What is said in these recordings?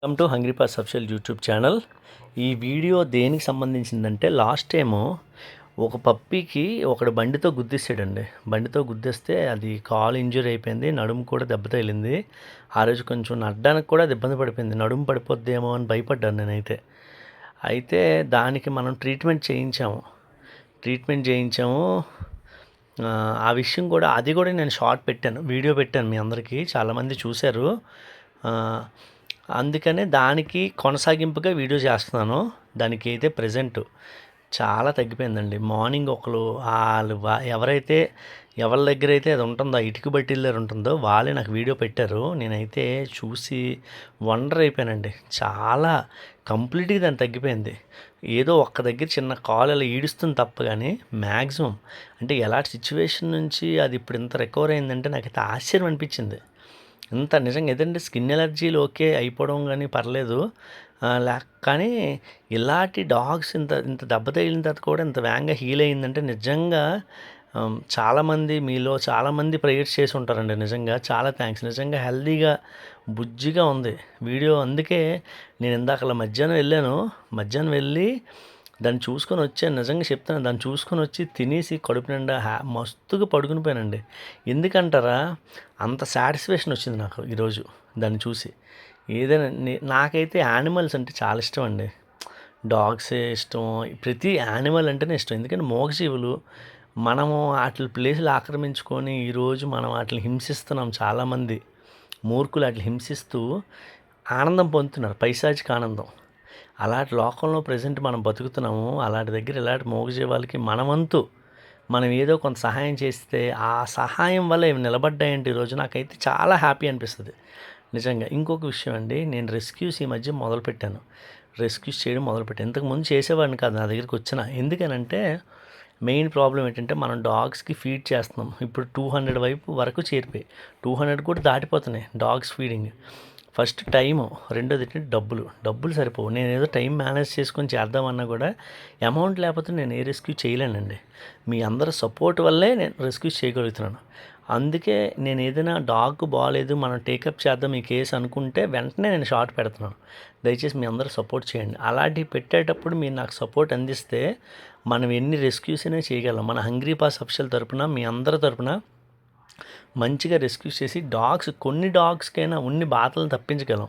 Welcome to hungry pass official YouTube channel. ఈ video దేనికి సంబంధించిందంటే last time ఒక పప్పీకి ఒకడు బండితో గుద్దేసాడండి. బండితో గుద్దేస్తే అది కాలు ఇంజూరీ అయిపోయింది, నడుము కూడా దెబ్బ తగిలింది. ఆ రోజు కొంచెం నడడానికి కూడా అది ఇబ్బంది పడిపోయింది, నడుము పడిపోద్దేమో అని భయపడ్డాను నేనైతే. అయితే దానికి మనం ట్రీట్మెంట్ చేయించాము. ఆ విషయం కూడా అది కూడా నేను షార్ట్ పెట్టాను, వీడియో పెట్టాను, మీ అందరికీ చాలామంది చూశారు. అందుకనే దానికి కొనసాగింపుగా వీడియో చేస్తున్నాను. దానికి అయితే ప్రజెంట్ చాలా తగ్గిపోయిందండి. మార్నింగ్ వాళ్ళు ఎవరి దగ్గర అయితే అది ఉంటుందో, ఇటుక బట్టీల దగ్గర ఉంటుందో వాళ్ళే నాకు వీడియో పెట్టారు. నేనైతే చూసి వండర్ అయిపోయానండి. చాలా కంప్లీట్గా దాన్ని తగ్గిపోయింది. ఏదో ఒక్క దగ్గర చిన్న కాలు అలా ఈడుస్తుంది తప్ప కానీ మ్యాక్సిమం అంటే ఎలాంటి సిచ్యువేషన్ నుంచి అది ఇప్పుడు ఇంత రికవర్ అయిందంటే నాకైతే ఆశ్చర్యం అనిపించింది. ఇంత నిజంగా ఏదంటే స్కిన్ ఎలర్జీలు ఓకే అయిపోవడం కానీ పర్లేదు, కానీ ఇలాంటి డాగ్స్ ఇంత ఇంత దెబ్బ తగిలిన తర్వాత కూడా ఇంత వేగంగా హీల్ అయ్యిందంటే నిజంగా చాలామంది మీలో చాలామంది ప్రేయర్స్ చేసి ఉంటారండి. నిజంగా చాలా థ్యాంక్స్. నిజంగా హెల్తీగా బుజ్జిగా ఉంది వీడియో. అందుకే నేను ఇందాకలా మధ్యాహ్నం వెళ్ళి దాన్ని చూసుకొని వచ్చాను. నిజంగా చెప్తాను, దాన్ని చూసుకొని వచ్చి తినేసి కడుపు నిండా మస్తుగా పడుకుని పోయానండి. ఎందుకంటారా, అంత సాటిస్ఫాక్షన్ వచ్చింది నాకు ఈరోజు దాన్ని చూసి. ఏదైనా నాకైతే యానిమల్స్ అంటే చాలా ఇష్టం అండి. డాగ్సే ఇష్టం, ప్రతి యానిమల్ అంటేనే ఇష్టం. ఎందుకంటే మూగజీవులు, మనము వాటి ప్లేసులు ఆక్రమించుకొని ఈరోజు మనం వాటిని హింసిస్తున్నాం. చాలామంది మూర్ఖులు వాటిని హింసిస్తూ ఆనందం పొందుతున్నారు, పైశాచిక ఆనందం. అలాంటి లోకంలో ప్రజెంట్ మనం బతుకుతున్నాము. అలాంటి దగ్గర ఇలాంటి మూగజీవాలకి మనం ఏదో కొంత సహాయం చేస్తే ఆ సహాయం వల్ల ఇవి నిలబడ్డాయంటే ఈరోజు నాకైతే చాలా హ్యాపీ అనిపిస్తుంది నిజంగా. ఇంకొక విషయం అండి, నేను రెస్క్యూస్ ఈ మధ్య రెస్క్యూస్ చేయడం మొదలుపెట్టాను. ఇంతకుముందు చేసేవాడిని కాదు నా దగ్గరికి వచ్చిన. ఎందుకనంటే మెయిన్ ప్రాబ్లం ఏంటంటే మనం డాగ్స్కి ఫీడ్ చేస్తున్నాం. ఇప్పుడు 200 వరకు చేరిపోయి 200 కూడా దాటిపోతున్నాయి డాగ్స్ ఫీడింగ్. ఫస్ట్ టైము, రెండోది ఏంటంటే డబ్బులు సరిపోవు. నేను ఏదో టైం మేనేజ్ చేసుకొని చేద్దామన్నా కూడా అమౌంట్ లేకపోతే నేను ఏ రెస్క్యూ చేయలేనండి. మీ అందరి సపోర్ట్ వల్లే నేను రెస్క్యూ చేయగలుగుతున్నాను. అందుకే నేను ఏదైనా డాగ్ బాగాలేదు, మనం టేకప్ చేద్దాం ఈ కేసు అనుకుంటే వెంటనే నేను షార్ట్ పెడుతున్నాను. దయచేసి మీ అందరూ సపోర్ట్ చేయండి. అలాంటివి పెట్టేటప్పుడు మీరు నాకు సపోర్ట్ అందిస్తే మనం ఎన్ని రెస్క్యూస్ అయినా చేయగలం. మన హంగ్రీ పాస్ అఫిషియల్ తరపున, మీ అందరి తరపున మంచిగా రెస్క్యూ చేసి కొన్ని డాగ్స్కైనా ఉన్ని బాధలు తప్పించగలం.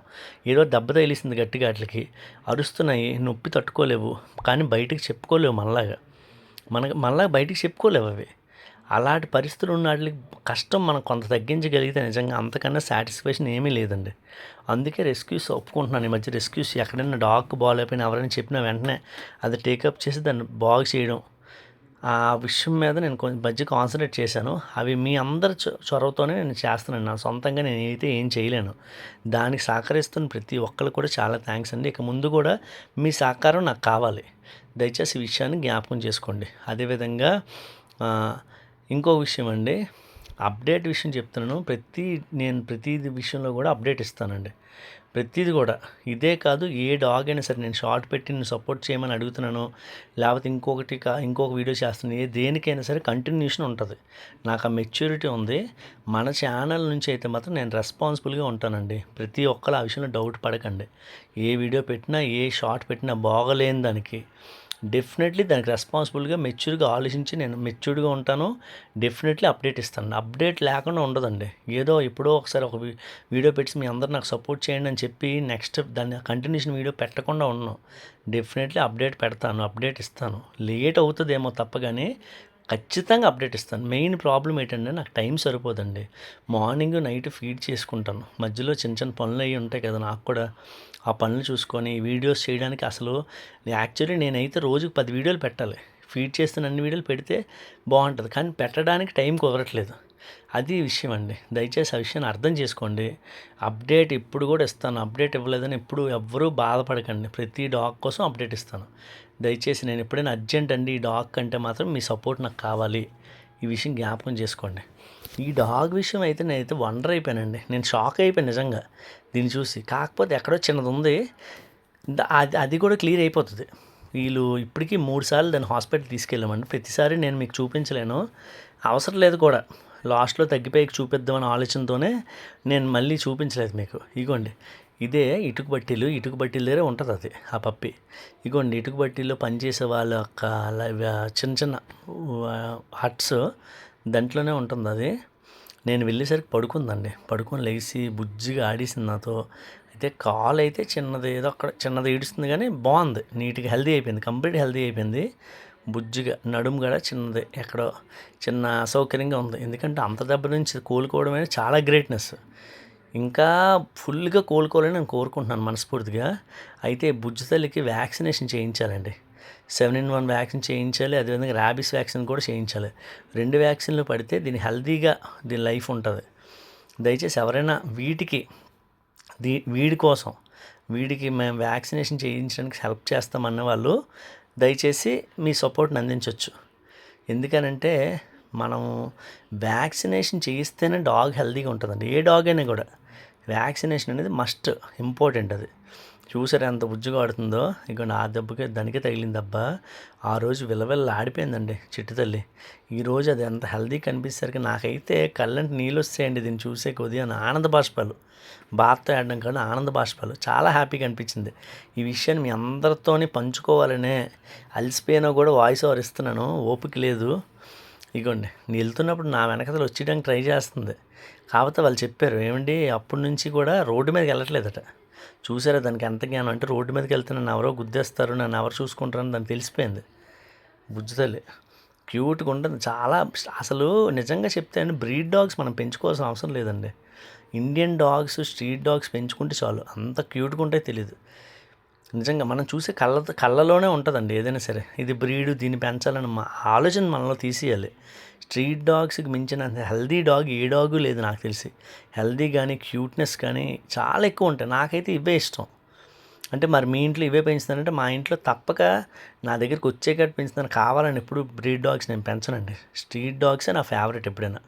ఏదో దెబ్బ తగిలిసింది గట్టిగా, వాటికి అరుస్తున్నాయి, నొప్పి తట్టుకోలేవు, కానీ బయటికి చెప్పుకోలేవు. మళ్ళా బయటికి చెప్పుకోలేవు అవి. అలాంటి పరిస్థితులు ఉన్న వాటికి కష్టం మనం కొంత తగ్గించగలిగితే నిజంగా అంతకన్నా సాటిస్ఫాక్షన్ ఏమీ లేదండి. అందుకే రెస్క్యూస్ ఒప్పుకుంటున్నాను. ఈ మధ్య రెస్క్యూస్ ఎక్కడైనా డాగ్ బాగాలేకపోయినా ఎవరైనా చెప్పినా వెంటనే అది టేకప్ చేసి దాన్ని బాగు చేయడం, ఆ విషయం మీద నేను కొంచెం మధ్య కాన్సన్ట్రేట్ చేశాను. అవి మీ అందరి చొరవతోనే నేను చేస్తున్నాను. నా సొంతంగా నేనైతే ఏం చేయలేను. దానికి సహకరిస్తున్న ప్రతి ఒక్కరు కూడా చాలా థ్యాంక్స్ అండి. ఇక ముందు కూడా మీ సహకారం నాకు కావాలి. దయచేసి ఈ విషయాన్ని జ్ఞాపకం చేసుకోండి. అదేవిధంగా ఇంకో విషయం అండి, అప్డేట్ విషయం చెప్తున్నాను. ప్రతి విషయంలో కూడా అప్డేట్ ఇస్తానండి. ప్రతిది కూడా ఇదే కాదు, ఏ డాగ్ అయినా సరే నేను షార్ట్ పెట్టి నేను సపోర్ట్ చేయమని అడుగుతున్నాను, లేకపోతే ఇంకొక వీడియో చేస్తున్నాను, దేనికైనా సరే కంటిన్యూషన్ ఉంటుంది. నాకు ఆ మెచ్యూరిటీ ఉంది. మన ఛానల్ నుంచి అయితే మాత్రం నేను రెస్పాన్సిబుల్గా ఉంటానండి. ప్రతి ఒక్కరు ఆ విషయంలో డౌట్ పడకండి. ఏ వీడియో పెట్టినా, ఏ షార్ట్ పెట్టినా బాగలేని దానికి డెఫినెట్లీ దానికి రెస్పాన్సిబుల్గా మెచ్యూర్గా ఆలోచించి నేను మెచ్యూర్డ్గా ఉంటాను. డెఫినెట్లీ అప్డేట్ ఇస్తాను. అప్డేట్ లేకుండా ఉండదండి. ఏదో ఎప్పుడో ఒకసారి ఒక వీడియో పెట్టి మీ అందరూ నాకు సపోర్ట్ చేయండి అని చెప్పి నెక్స్ట్ దాన్ని కంటిన్యూషన్ వీడియో పెట్టకుండా ఉన్నాను. డెఫినెట్లీ అప్డేట్ పెడతాను, అప్డేట్ ఇస్తాను. లేట్ అవుతుందేమో తప్ప కానీ ఖచ్చితంగా అప్డేట్ ఇస్తాను. మెయిన్ ప్రాబ్లం ఏంటంటే నాకు టైం సరిపోదండి. మార్నింగ్ నైట్ ఫీడ్ చేసుకుంటాను, మధ్యలో చిన్న పనులు అవి ఉంటాయి కదా నాకు కూడా. ఆ పనులు చూసుకొని వీడియోస్ చేయడానికి అసలు యాక్చువల్లీ నేనైతే రోజుకు 10 వీడియోలు పెట్టాలి. ఫీడ్ చేస్తున్న అన్ని వీడియోలు పెడితే బాగుంటుంది, కానీ పెట్టడానికి టైం కుదరట్లేదు. అది విషయం అండి. దయచేసి ఆ విషయాన్ని అర్థం చేసుకోండి. అప్డేట్ ఇప్పుడు కూడా ఇస్తాను. అప్డేట్ ఇవ్వలేదని ఎప్పుడు ఎవ్వరూ బాధపడకండి. ప్రతి డాగ్ కోసం అప్డేట్ ఇస్తాను. దయచేసి నేను ఎప్పుడైనా అర్జెంట్ అండి ఈ డాగ్ కంటే మాత్రం మీ సపోర్ట్ నాకు కావాలి. ఈ విషయం జ్ఞాపకం చేసుకోండి. ఈ డాగ్ విషయం అయితే నేనైతే వండర్ అయిపోయానండి. నేను షాక్ అయిపోయాను నిజంగా దీన్ని చూసి. కాకపోతే ఎక్కడో చిన్నది ఉంది, అది కూడా క్లియర్ అయిపోతుంది. వీళ్ళు ఇప్పటికీ 3 సార్లు దాన్ని హాస్పిటల్ తీసుకెళ్ళామండి. ప్రతిసారి నేను మీకు చూపించలేను, అవసరం లేదు కూడా. లాస్ట్లో తగ్గిపోయి చూపిద్దామనే ఆలోచనతోనే నేను మళ్ళీ చూపించలేదు మీకు. ఇగోండి ఇదే ఇటుక బట్టీలు దగ్గరే ఉంటుంది అది ఆ పప్పి. ఇగోండి ఇటుక బట్టీలో పనిచేసే వాళ్ళ యొక్క చిన్న చిన్న హట్స్ దాంట్లోనే ఉంటుంది అది. నేను వెళ్ళేసరికి పడుకుందండి. పడుకొని లేచి బుజ్జిగా ఆడేసింది నాతో. అయితే కాలు అయితే చిన్నది ఏదో అక్కడ చిన్నది ఏడుస్తుంది కానీ బాగుంది, నీట్గా హెల్దీ అయిపోయింది, కంప్లీట్ హెల్దీ అయిపోయింది. బుజ్జిగా నడుము కూడా చిన్నది, ఎక్కడో చిన్న అసౌకర్యంగా ఉంది. ఎందుకంటే అంత దెబ్బ నుంచి కోలుకోవడం అనేది చాలా గ్రేట్నెస్. ఇంకా ఫుల్గా కోలుకోవాలని నేను కోరుకుంటున్నాను మనస్ఫూర్తిగా. అయితే బుజ్జి తల్లికి వ్యాక్సినేషన్ చేయించాలండి. 7-in-1 వ్యాక్సిన్ చేయించాలి, అదేవిధంగా ర్యాబీస్ వ్యాక్సిన్ కూడా చేయించాలి. 2 వ్యాక్సిన్లు పడితే దీని హెల్తీగా దీని లైఫ్ ఉంటుంది. దయచేసి ఎవరైనా వీడి కోసం వీడికి మేము వ్యాక్సినేషన్ చేయించడానికి హెల్ప్ చేస్తామన్న వాళ్ళు దయచేసి మీ సపోర్ట్ని అందించవచ్చు. ఎందుకనంటే మనం వ్యాక్సినేషన్ చేయిస్తేనే డాగ్ హెల్తీగా ఉంటుందండి. ఏ డాగ్ అయినా కూడా వ్యాక్సినేషన్ అనేది మస్ట్ ఇంపార్టెంట్. అది చూసారు ఎంత బుజ్జిగా ఆడుతుందో. ఇక ఆ దెబ్బకి దానికే తగిలింది దెబ్బ. ఆ రోజు విలవిల్ల ఆడిపోయిందండి చిట్టు తల్లి. ఈరోజు అది ఎంత హెల్తీ కనిపించేసరికి నాకైతే కళ్ళంటి నీళ్ళు వస్తాయండి దీన్ని చూసే కొద్దిగా. ఆనంద బాష్పాలు, బాధతో ఆడడం కాదు, ఆనంద బాష్పాలు. చాలా హ్యాపీగా అనిపించింది. ఈ విషయాన్ని మీ అందరితోని పంచుకోవాలనే అలసిపోయినా కూడా వాయిస్ ఓవర్ ఇస్తున్నాను, ఓపిక లేదు. ఇగోండి నేను వెళ్తున్నప్పుడు నా వెనకతలు వచ్చేయడానికి ట్రై చేస్తుంది. కాకపోతే వాళ్ళు చెప్పారు ఏమండి అప్పటి నుంచి కూడా రోడ్డు మీదకి వెళ్ళట్లేదట. చూసారా దానికి ఎంత జ్ఞానం. అంటే రోడ్డు మీదకి వెళ్తే నన్ను ఎవరో గుద్దేస్తారు, నన్ను ఎవరు చూసుకుంటారని దానికి తెలిసిపోయింది. బుజ్జితల్లి క్యూట్గా ఉంటుంది చాలా. అసలు నిజంగా చెప్తే అండి బ్రీడ్ డాగ్స్ మనం పెంచుకోవాల్సిన అవసరం లేదండి. ఇండియన్ డాగ్స్, స్ట్రీట్ డాగ్స్ పెంచుకుంటే చాలు, అంత క్యూట్గా ఉంటాయి తెలియదు. నిజంగా మనం చూసే కళ్ళలోనే ఉంటుందండి ఏదైనా సరే. ఇది బ్రీడు, దీన్ని పెంచాలని ఆలోచన మనలో తీసేయాలి. స్ట్రీట్ డాగ్స్కి మించిన హెల్దీ డాగ్ ఏ డాగు లేదు నాకు తెలిసి. హెల్దీ కానీ క్యూట్నెస్ కానీ చాలా ఎక్కువ ఉంటాయి. నాకైతే ఇవే ఇష్టం. అంటే మరి మీ ఇంట్లో ఇవే పెంచుతానంటే మా ఇంట్లో తప్పక నా దగ్గరికి వచ్చేటట్టు పెంచుతాను. కావాలని ఎప్పుడు బ్రీడ్ డాగ్స్ నేను పెంచనండి. స్ట్రీట్ డాగ్సే నా ఫేవరెట్ ఎప్పుడైనా.